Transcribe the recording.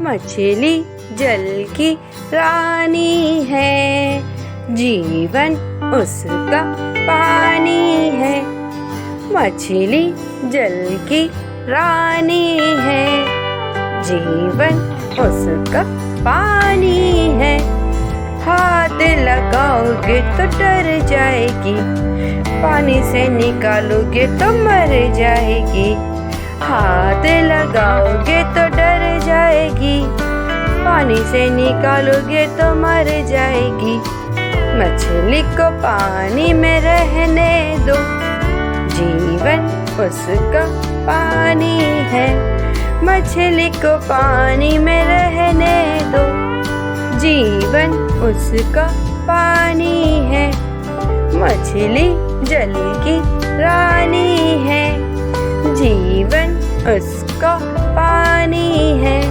मछली जल की रानी है, जीवन उसका पानी है। मछली जल की रानी है, जीवन उसका पानी है। हाथ लगाओगे तो डर जाएगी, पानी से निकालोगे तो मर जाएगी। हाथ लगाओगे तो डर जाएगी, पानी से निकालोगे तो मर जाएगी। मछली को पानी में रहने दो, जीवन उसका पानी है। मछली को पानी में रहने दो, जीवन उसका पानी है। मछली जल की रानी है, जीवन उसका पानी है।